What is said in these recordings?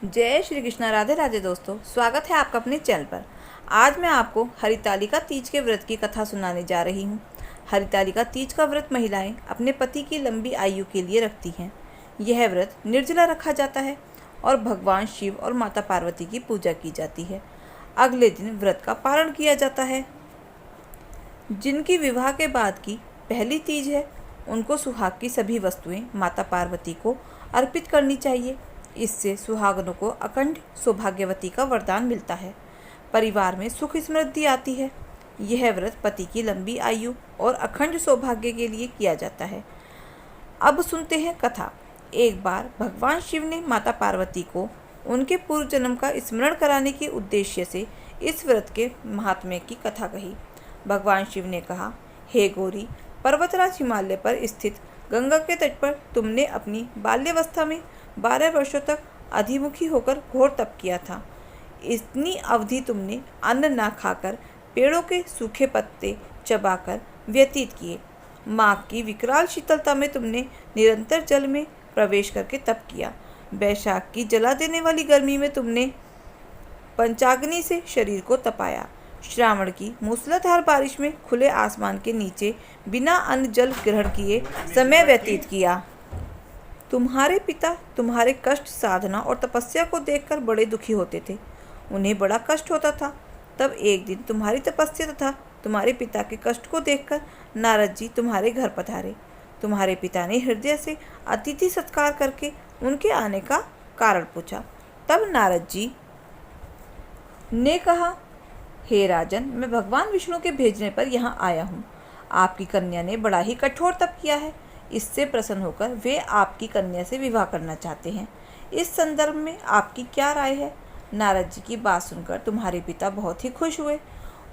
जय श्री कृष्ण। राधे राधे दोस्तों, स्वागत है आपका अपने चैनल पर। आज मैं आपको हरितालिका तीज के व्रत की कथा सुनाने जा रही हूँ। हरितालिका तीज का व्रत महिलाएं अपने पति की लंबी आयु के लिए रखती हैं। यह व्रत निर्जला रखा जाता है और भगवान शिव और माता पार्वती की पूजा की जाती है। अगले दिन व्रत का पारण किया जाता है। जिनकी विवाह के बाद की पहली तीज है, उनको सुहाग की सभी वस्तुएं माता पार्वती को अर्पित करनी चाहिए। इससे सुहागनों को अखंड सौभाग्यवती का वरदान मिलता है। परिवार में सुख समृद्धि आती है। यह व्रत पति की लंबी आयु और अखंड सौभाग्य के लिए किया जाता है। अब सुनते हैं कथा। एक बार भगवान शिव ने माता पार्वती को उनके पूर्व जन्म का स्मरण कराने के उद्देश्य से इस व्रत के महात्म्य की कथा कही। भगवान शिव ने कहा, हे गौरी, पर्वतराज हिमालय पर स्थित गंगा के तट पर तुमने अपनी बाल्यावस्था में 12 वर्षों तक अधिमुखी होकर घोर तप किया था। इतनी अवधि तुमने अन्न ना खाकर पेड़ों के सूखे पत्ते चबाकर व्यतीत किए। माघ की विकराल शीतलता में तुमने निरंतर जल में प्रवेश करके तप किया। बैशाख की जला देने वाली गर्मी में तुमने पंचाग्नि से शरीर को तपाया। श्रावण की मूसलाधार बारिश में खुले आसमान के नीचे बिना अन्न जल ग्रहण किए समय व्यतीत किया। तुम्हारे पिता तुम्हारे कष्ट, साधना और तपस्या को देखकर बड़े दुखी होते थे। उन्हें बड़ा कष्ट होता था। तब एक दिन तुम्हारी तपस्या तथा तुम्हारे पिता के कष्ट को देखकर नारद जी तुम्हारे घर पधारे। तुम्हारे पिता ने हृदय से अतिथि सत्कार करके उनके आने का कारण पूछा। तब नारद जी ने कहा, हे राजन, मैं भगवान विष्णु के भेजने पर यहाँ आया हूँ। आपकी कन्या ने बड़ा ही कठोर तप किया है। इससे प्रसन्न होकर वे आपकी कन्या से विवाह करना चाहते हैं। इस संदर्भ में आपकी क्या राय है? नारद जी की बात सुनकर तुम्हारे पिता बहुत ही खुश हुए।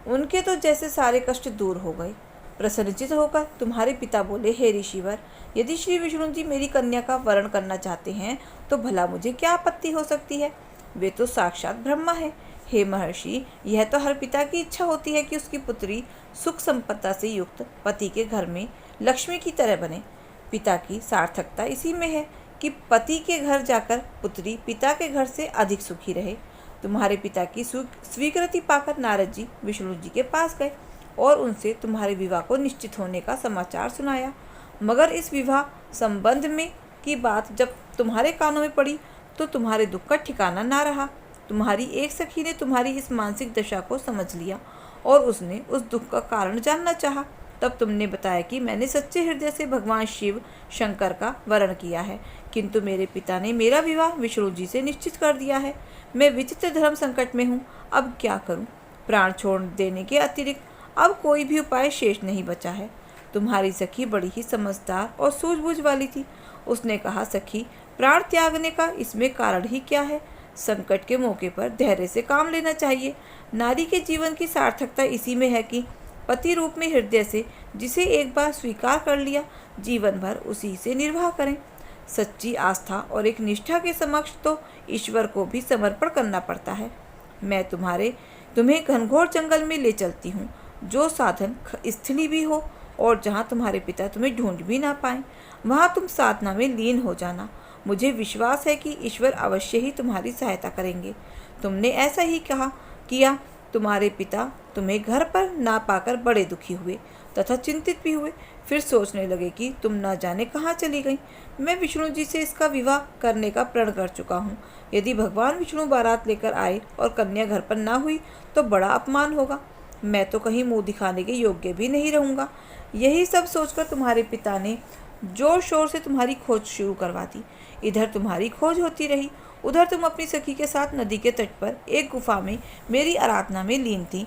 उनके तो जैसे सारे कष्ट दूर हो गए। प्रसन्नचित होकर तुम्हारे पिता बोले, हे ऋषिवर, यदि श्री विष्णु जी मेरी कन्या का वरण करना चाहते हैं तो भला मुझे क्या आपत्ति हो सकती है? वे तो साक्षात ब्रह्मा है। हे महर्षि, यह तो हर पिता की इच्छा होती है कि उसकी पुत्री सुख संपदा से युक्त पति के घर में लक्ष्मी की तरह बने। पिता की सार्थकता इसी में है कि पति के घर जाकर पुत्री पिता के घर से अधिक सुखी रहे। तुम्हारे पिता की स्वीकृति पाकर नारद जी विष्णु जी के पास गए और उनसे तुम्हारे विवाह को निश्चित होने का समाचार सुनाया। मगर इस विवाह संबंध में की बात जब तुम्हारे कानों में पड़ी तो तुम्हारे दुख का ठिकाना ना रहा। तुम्हारी एक सखी ने तुम्हारी इस मानसिक दशा को समझ लिया और उसने उस दुख का कारण जानना चाहा। तब तुमने बताया कि मैंने सच्चे हृदय से भगवान शिव शंकर का वरण किया है, किंतु मेरे पिता ने मेरा विवाह विष्णु जी से निश्चित कर दिया है। मैं विचित्र धर्म संकट में हूँ। अब क्या करूँ? प्राण छोड़ देने के अतिरिक्त अब कोई भी उपाय शेष नहीं बचा है। तुम्हारी सखी बड़ी ही समझदार और सूझबूझ वाली थी। उसने कहा, सखी, प्राण त्यागने का इसमें कारण ही क्या है? संकट के मौके पर धैर्य से काम लेना चाहिए। नारी के जीवन की सार्थकता इसी में है कि पति रूप में हृदय से जिसे एक बार स्वीकार कर लिया, जीवन भर उसी से निर्वाह करें। सच्ची आस्था और एक निष्ठा के समक्ष तो ईश्वर को भी समर्पण करना पड़ता है। मैं तुम्हें घनघोर जंगल में ले चलती हूँ, जो साधन स्थली भी हो और जहाँ तुम्हारे पिता तुम्हें ढूंढ भी ना पाए। वहाँ तुम साधना में लीन हो जाना। मुझे विश्वास है कि ईश्वर अवश्य ही तुम्हारी सहायता करेंगे। तुमने ऐसा ही किया। तुम्हारे पिता तुम्हें घर पर ना पाकर बड़े दुखी हुए तथा चिंतित भी हुए। फिर सोचने लगे कि तुम ना जाने कहाँ चली गई। मैं विष्णु जी से इसका विवाह करने का प्रण कर चुका हूँ। यदि भगवान विष्णु बारात लेकर आए और कन्या घर पर ना हुई तो बड़ा अपमान होगा। मैं तो कहीं मुँह दिखाने के योग्य भी नहीं रहूँगा। यही सब सोचकर तुम्हारे पिता ने जोर शोर से तुम्हारी खोज शुरू करवा दी। इधर तुम्हारी खोज होती रही, उधर तुम अपनी सखी के साथ नदी के तट पर एक गुफा में मेरी आराधना में लीन थी।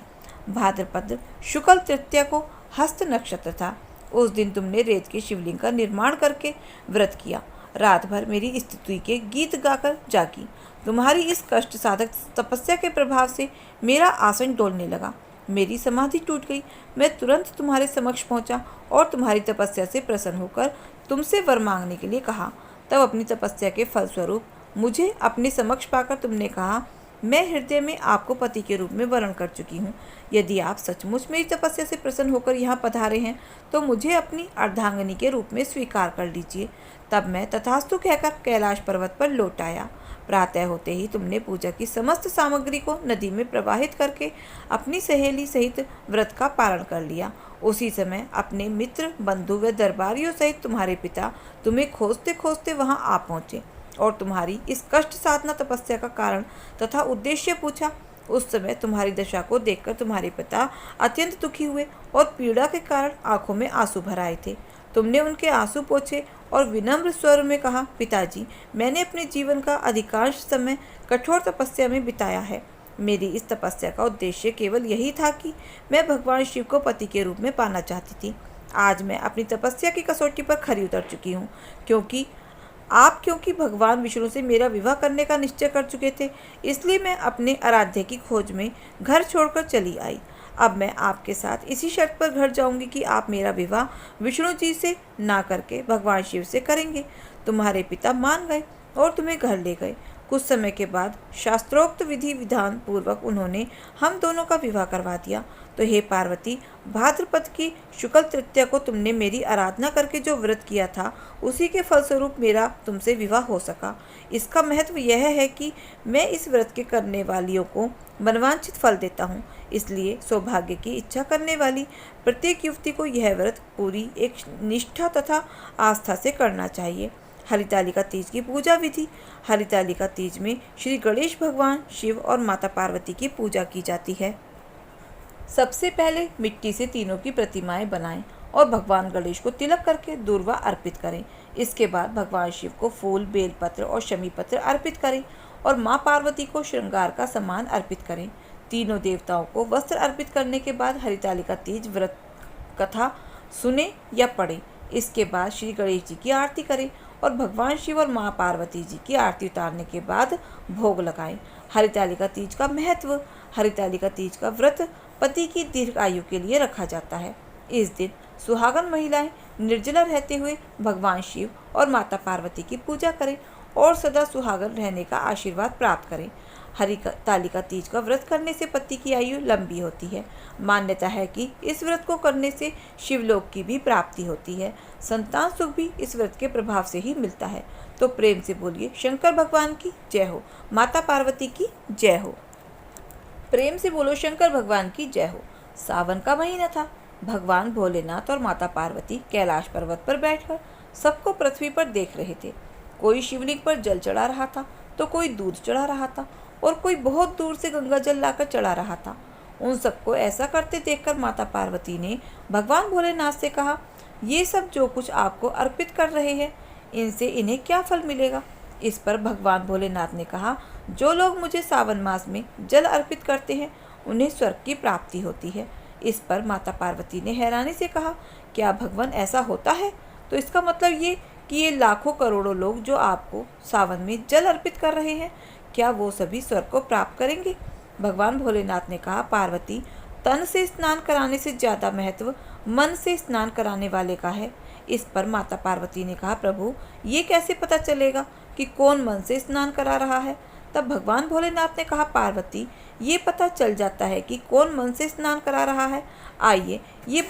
भाद्रपद शुक्ल तृतीया को हस्त नक्षत्र था। उस दिन तुमने रेत के शिवलिंग का निर्माण करके व्रत किया। रात भर मेरी स्तुति के गीत गाकर जागी। तुम्हारी इस कष्ट साधक तपस्या के प्रभाव से मेरा आसन डोलने लगा। मेरी समाधि टूट गई। मैं तुरंत तुम्हारे समक्ष पहुंचा और तुम्हारी तपस्या से प्रसन्न होकर तुमसे वर मांगने के लिए कहा। तब अपनी तपस्या के फलस्वरूप मुझे अपने समक्ष पाकर तुमने कहा, मैं हृदय में आपको पति के रूप में वरण कर चुकी हूँ। यदि आप सचमुच मेरी तपस्या से प्रसन्न होकर यहाँ पधारे हैं तो मुझे अपनी अर्धांगिनी के रूप में स्वीकार कर लीजिए। तब मैं तथास्तु कहकर कैलाश पर्वत पर लौट आया। प्रातः होते ही तुमने पूजा की समस्त सामग्री को नदी में प्रवाहित करके अपनी सहेली सहित व्रत का पालन कर लिया। उसी समय अपने मित्र, बंधु व दरबारियों सहित तुम्हारे पिता तुम्हें खोजते खोजते वहां आ पहुंचे और तुम्हारी इस कष्ट साधना तपस्या का कारण तथा उद्देश्य पूछा। उस समय तुम्हारी दशा को देखकर तुम्हारे पिता अत्यंत दुखी हुए और पीड़ा के कारण आंखों में आंसू भर आए थे। तुमने उनके आंसू पोंछे और विनम्र स्वर में कहा, पिताजी, मैंने अपने जीवन का अधिकांश समय कठोर तपस्या में बिताया है। मेरी इस तपस्या का उद्देश्य केवल यही था कि मैं भगवान शिव को पति के रूप में पाना चाहती थी। आज मैं अपनी तपस्या की कसौटी पर खरी उतर चुकी हूँ, क्योंकि भगवान विष्णु से मेरा विवाह करने का निश्चय कर चुके थे, इसलिए मैं अपने आराध्य की खोज में घर छोड़कर चली आई। अब मैं आपके साथ इसी शर्त पर घर जाऊंगी कि आप मेरा विवाह विष्णु जी से ना करके भगवान शिव से करेंगे। तुम्हारे पिता मान गए और तुम्हें घर ले गए। कुछ समय के बाद शास्त्रोक्त विधि विधान पूर्वक उन्होंने हम दोनों का विवाह करवा दिया। तो हे पार्वती, भाद्रपद की शुक्ल तृतीया को तुमने मेरी आराधना करके जो व्रत किया था, उसी के फलस्वरूप मेरा तुमसे विवाह हो सका। इसका महत्व यह है कि मैं इस व्रत के करने वालियों को मनवांछित फल देता हूँ। इसलिए सौभाग्य की इच्छा करने वाली प्रत्येक युवती को यह व्रत पूरी एक निष्ठा तथा आस्था से करना चाहिए। हरितालिका तीज की पूजा विधि। हरितालिका तीज में श्री गणेश भगवान शिव और माता पार्वती की पूजा की जाती है। सबसे पहले मिट्टी से तीनों की प्रतिमाएं बनाएं और भगवान गणेश को तिलक करके दूर्वा अर्पित करें। इसके बाद भगवान शिव को फूल, बेलपत्र और शमी पत्र अर्पित करें और माँ पार्वती को श्रृंगार का सामान अर्पित करें। तीनों देवताओं को वस्त्र अर्पित करने के बाद हरितालिका तीज व्रत कथा सुने या पढ़ें। इसके बाद श्री गणेश जी की आरती करें और भगवान शिव और माँ पार्वती जी की आरती उतारने के बाद भोग लगाएं। हरितालिका तीज का महत्व। हरितालिका तीज का व्रत पति की दीर्घ आयु के लिए रखा जाता है। इस दिन सुहागन महिलाएं निर्जला रहते हुए भगवान शिव और माता पार्वती की पूजा करें और सदा सुहागन रहने का आशीर्वाद प्राप्त करें। हरितालिका तीज का व्रत करने से पति की आयु लंबी होती है। मान्यता है कि इस व्रत को करने से शिवलोक की भी प्राप्ति होती है। संतान सुख भी इस व्रत के प्रभाव से ही मिलता है। तो प्रेम से बोलिए शंकर भगवान की जय हो, माता पार्वती की जय हो। प्रेम से बोलो शंकर भगवान की जय हो। सावन का महीना था। भगवान भोलेनाथ और माता पार्वती कैलाश पर्वत पर बैठकर सबको पृथ्वी पर देख रहे थे। कोई शिवलिंग पर जल चढ़ा रहा था, तो कोई दूध चढ़ा रहा था और कोई बहुत दूर से गंगा जल लाकर चढ़ा रहा था। उन सबको ऐसा करते देखकर माता पार्वती ने भगवान भोलेनाथ से कहा, ये सब जो कुछ आपको अर्पित कर रहे हैं, इनसे इन्हें क्या फल मिलेगा? इस पर भगवान भोलेनाथ ने कहा, जो लोग मुझे सावन मास में जल अर्पित करते हैं, उन्हें स्वर्ग की प्राप्ति होती है। इस पर माता पार्वती ने हैरानी से कहा, क्या भगवान ऐसा होता है? तो इसका मतलब ये कि ये लाखों करोड़ों लोग जो आपको सावन में जल अर्पित कर रहे हैं, क्या वो सभी स्वर्ग को प्राप्त करेंगे? भगवान भोलेनाथ ने कहा, पार्वती, तन से स्नान कराने से ज़्यादा महत्व मन से स्नान कराने वाले का है। इस पर माता पार्वती ने कहा, प्रभु, ये कैसे पता चलेगा कि कौन मन से स्नान करा रहा है? तब भगवान भोलेनाथ ने कहा, पार्वती, ये पता चल जाता है कि कौन मन से स्नान करा रहा है। आइए, ये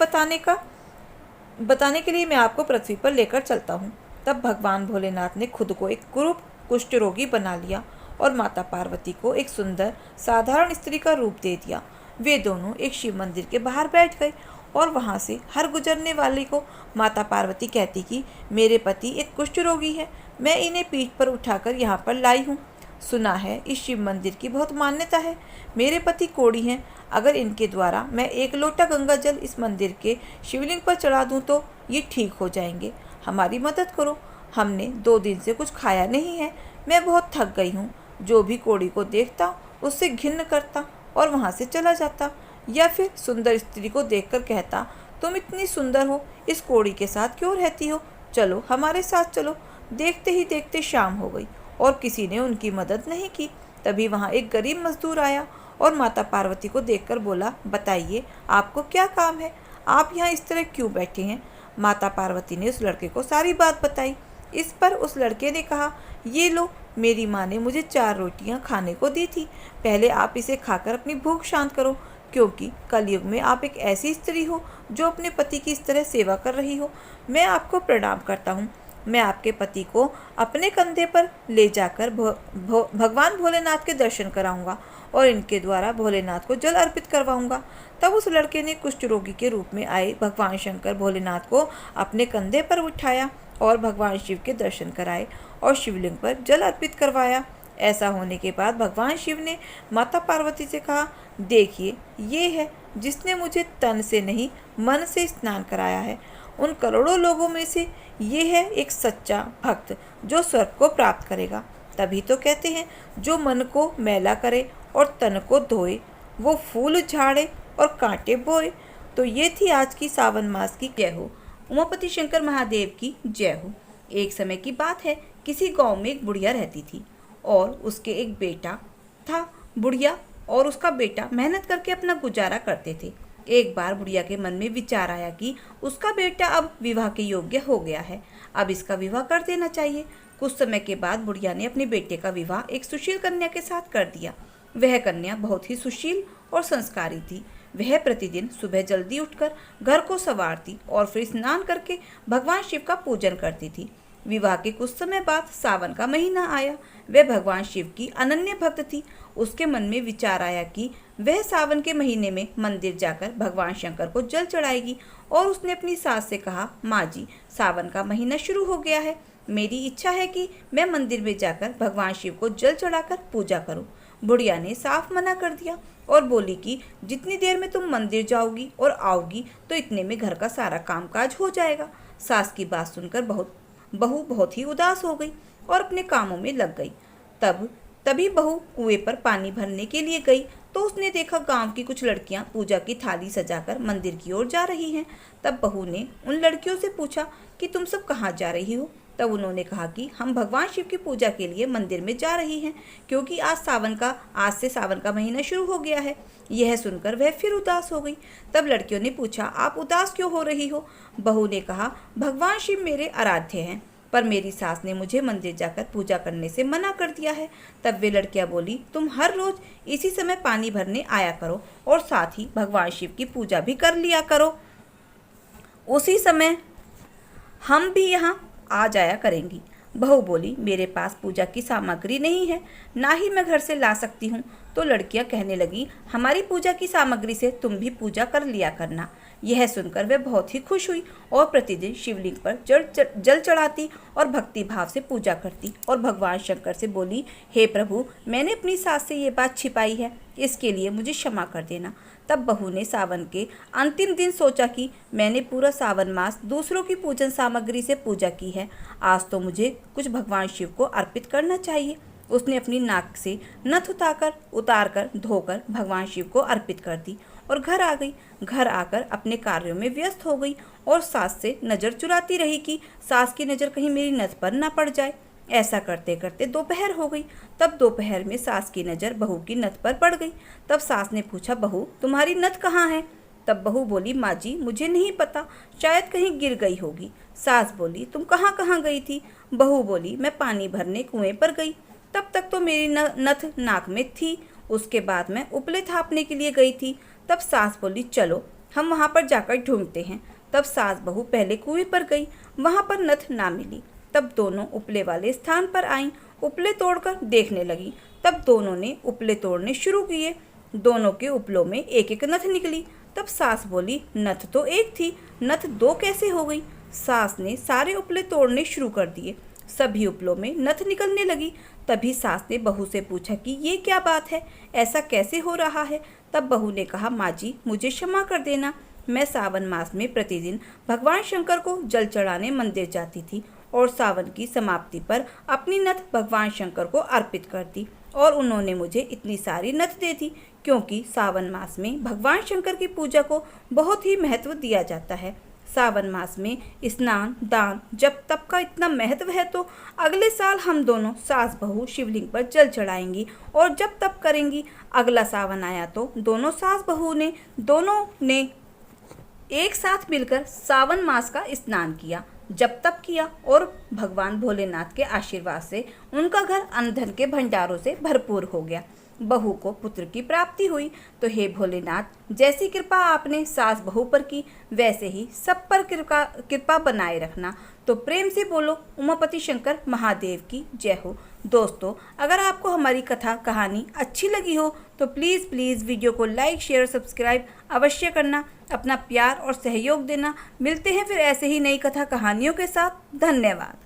बताने के लिए मैं आपको पृथ्वी पर लेकर चलता हूँ। तब भगवान भोलेनाथ ने खुद को एक कुरूप कुष्ठ रोगी बना लिया और माता पार्वती को एक सुंदर साधारण स्त्री का रूप दे दिया। वे दोनों एक शिव मंदिर के बाहर बैठ गए और वहाँ से हर गुजरने वाले को माता पार्वती कहती कि मेरे पति एक कुष्ठ रोगी है, मैं इन्हें पीठ पर उठाकर यहाँ पर लाई हूँ। सुना है इस शिव मंदिर की बहुत मान्यता है। मेरे पति कोढ़ी हैं, अगर इनके द्वारा मैं एक लोटा गंगा जल इस मंदिर के शिवलिंग पर चढ़ा दूँ तो ये ठीक हो जाएंगे। हमारी मदद करो, हमने 2 दिन से कुछ खाया नहीं है, मैं बहुत थक गई हूँ। जो भी कोढ़ी को देखता उससे घिन्न करता और वहाँ से चला जाता, या फिर सुंदर स्त्री को देखकर कहता, तुम इतनी सुंदर हो, इस कोढ़ी के साथ क्यों रहती हो? चलो हमारे साथ चलो। देखते ही देखते शाम हो गई और किसी ने उनकी मदद नहीं की। तभी वहाँ एक गरीब मजदूर आया और माता पार्वती को देखकर बोला, बताइए आपको क्या काम है, आप यहाँ इस तरह क्यों बैठे हैं? माता पार्वती ने उस लड़के को सारी बात बताई। इस पर उस लड़के ने कहा, ये लो, मेरी माँ ने मुझे 4 रोटियाँ खाने को दी थी, पहले आप इसे खाकर अपनी भूख शांत करो, क्योंकि कलयुग में आप एक ऐसी स्त्री हो जो अपने पति की इस तरह सेवा कर रही हो। मैं आपको प्रणाम करता हूँ। मैं आपके पति को अपने कंधे पर ले जाकर भगवान भोलेनाथ के दर्शन कराऊंगा और इनके द्वारा भोलेनाथ को जल अर्पित करवाऊंगा। तब उस लड़के ने कुष्ठ रोगी के रूप में आए भगवान शंकर भोलेनाथ को अपने कंधे पर उठाया और भगवान शिव के दर्शन कराए और शिवलिंग पर जल अर्पित करवाया। ऐसा होने के बाद भगवान शिव ने माता पार्वती से कहा, देखिए ये है जिसने मुझे तन से नहीं मन से स्नान कराया है। उन करोड़ों लोगों में से ये है एक सच्चा भक्त जो स्वर्ग को प्राप्त करेगा। तभी तो कहते हैं, जो मन को मैला करे और तन को धोए वो फूल झाड़े और कांटे बोए। तो ये थी आज की सावन मास की जय हो। उमापति शंकर महादेव की जय हो। एक समय की बात है, किसी गांव में एक बुढ़िया रहती थी और उसके एक बेटा था। बुढ़िया और उसका बेटा मेहनत करके अपना गुजारा करते थे। एक बार बुढ़िया के मन में विचार आया कि उसका बेटा अब विवाह के योग्य हो गया है, अब इसका विवाह कर देना चाहिए। कुछ समय के बाद बुढ़िया ने अपने बेटे का विवाह एक सुशील कन्या के साथ कर दिया। वह कन्या बहुत ही सुशील और संस्कारी थी। वह प्रतिदिन सुबह जल्दी उठकर घर को संवारती और फिर स्नान करके भगवान शिव का पूजन करती थी। विवाह के कुछ समय बाद सावन का महीना आया। वह भगवान शिव की अनन्य भक्त थी। उसके मन में विचार आया कि वह सावन के महीने में मंदिर जाकर भगवान शंकर को जल चढ़ाएगी और उसने अपनी सास से कहा, माँ जी, सावन का महीना शुरू हो गया है। मेरी इच्छा है कि मैं मंदिर में जाकर भगवान शिव को जल चढ़ाकर पूजा करूं। बुढ़िया ने साफ मना कर दिया और बोली कि जितनी देर में तुम मंदिर जाओगी और आओगी तो इतने में घर का सारा कामकाज हो जाएगा। सास की बात सुनकर बहू बहुत ही उदास हो गई और अपने कामों में लग गई। तभी बहू कुएं पर पानी भरने के लिए गई तो उसने देखा गांव की कुछ लड़कियां पूजा की थाली सजाकर मंदिर की ओर जा रही हैं। तब बहू ने उन लड़कियों से पूछा कि तुम सब कहाँ जा रही हो। तब उन्होंने कहा कि हम भगवान शिव की पूजा के लिए मंदिर में जा रही हैं, क्योंकि आज से सावन का महीना शुरू हो गया है। यह सुनकर वह फिर उदास हो गई। तब लड़कियों ने पूछा, आप उदास क्यों हो रही हो। बहू ने कहा, भगवान शिव मेरे आराध्य हैं, पर मेरी सास ने मुझे मंदिर जाकर पूजा करने से मना कर दिया है। तब वे लड़कियां बोली, तुम हर रोज इसी समय पानी भरने आया करो और साथ ही भगवान शिव की पूजा भी कर लिया करो। उसी समय हम भी यहाँ आ जाया करेंगी। बहू बोली, मेरे पास पूजा की सामग्री नहीं है, ना ही मैं घर से ला सकती हूँ। तो लड़कियां कहने लगी, हमारी पूजा की सामग्री से तुम भी पूजा कर लिया करना। यह सुनकर वह बहुत ही खुश हुई और प्रतिदिन शिवलिंग पर जल चढ़ाती और भक्ति भाव से पूजा करती और भगवान शंकर से बोली, हे प्रभु, मैंने अपनी सास से ये बात छिपाई है, इसके लिए मुझे क्षमा कर देना। तब बहू ने सावन के अंतिम दिन सोचा कि मैंने पूरा सावन मास दूसरों की पूजन सामग्री से पूजा की है, आज तो मुझे कुछ भगवान शिव को अर्पित करना चाहिए। उसने अपनी नाक से नथ उतारकर धोकर भगवान शिव को अर्पित कर दी और घर आ गई। घर आकर अपने कार्यों में व्यस्त हो गई और सास से नज़र चुराती रही कि सास की नज़र कहीं मेरी नथ पर ना पड़ जाए। ऐसा करते करते दोपहर हो गई। तब दोपहर में सास की नज़र बहू की नथ पर पड़ गई। तब सास ने पूछा, बहू, तुम्हारी नथ कहाँ है। तब बहू बोली, माँ जी, मुझे नहीं पता, शायद कहीं गिर गई होगी। सास बोली, तुम कहाँ कहाँ गई थी। बहू बोली, मैं पानी भरने कुएं पर गई, तब तक तो मेरी नथ नाक में थी, उसके बाद मैं उपले थापने के लिए गई थी। तब सास बोली, चलो हम वहाँ पर जाकर ढूंढते हैं। तब सास बहू पहले कुएं पर गई, वहाँ पर नथ ना मिली। तब दोनों उपले वाले स्थान पर आईं, उपले तोड़कर देखने लगी। तब दोनों ने उपले तोड़ने शुरू किए। दोनों के उपलों में एक एक नथ निकली। तब सास बोली, नथ तो एक थी, नथ दो कैसे हो गई। सास ने सारे उपले तोड़ने शुरू कर दिए, सभी उपलों में नथ निकलने लगी। तभी सास ने बहू से पूछा कि ये क्या बात है, ऐसा कैसे हो रहा है। तब बहू ने कहा, माँ जी, मुझे क्षमा कर देना, मैं सावन मास में प्रतिदिन भगवान शंकर को जल चढ़ाने मंदिर जाती थी और सावन की समाप्ति पर अपनी नथ भगवान शंकर को अर्पित कर दी और उन्होंने मुझे इतनी सारी नथ दे दी, क्योंकि सावन मास में भगवान शंकर की पूजा को बहुत ही महत्व दिया जाता है। सावन मास में स्नान, दान, जप तप का इतना महत्व है, तो अगले साल हम दोनों सास बहू शिवलिंग पर जल चढ़ाएंगी और जप तप करेंगी। अगला सावन आया तो दोनों सास बहू ने एक साथ मिलकर सावन मास का स्नान किया, जप तप किया और भगवान भोलेनाथ के आशीर्वाद से उनका घर अन्न धन के भंडारों से भरपूर हो गया। बहू को पुत्र की प्राप्ति हुई। तो हे भोलेनाथ, जैसी कृपा आपने सास बहू पर की, वैसे ही सब पर कृपा बनाए रखना। तो प्रेम से बोलो उमापति शंकर महादेव की जय हो। दोस्तों, अगर आपको हमारी कथा कहानी अच्छी लगी हो तो प्लीज़ वीडियो को लाइक शेयर और सब्सक्राइब अवश्य करना, अपना प्यार और सहयोग देना। मिलते हैं फिर ऐसे ही नई कथा कहानियों के साथ। धन्यवाद।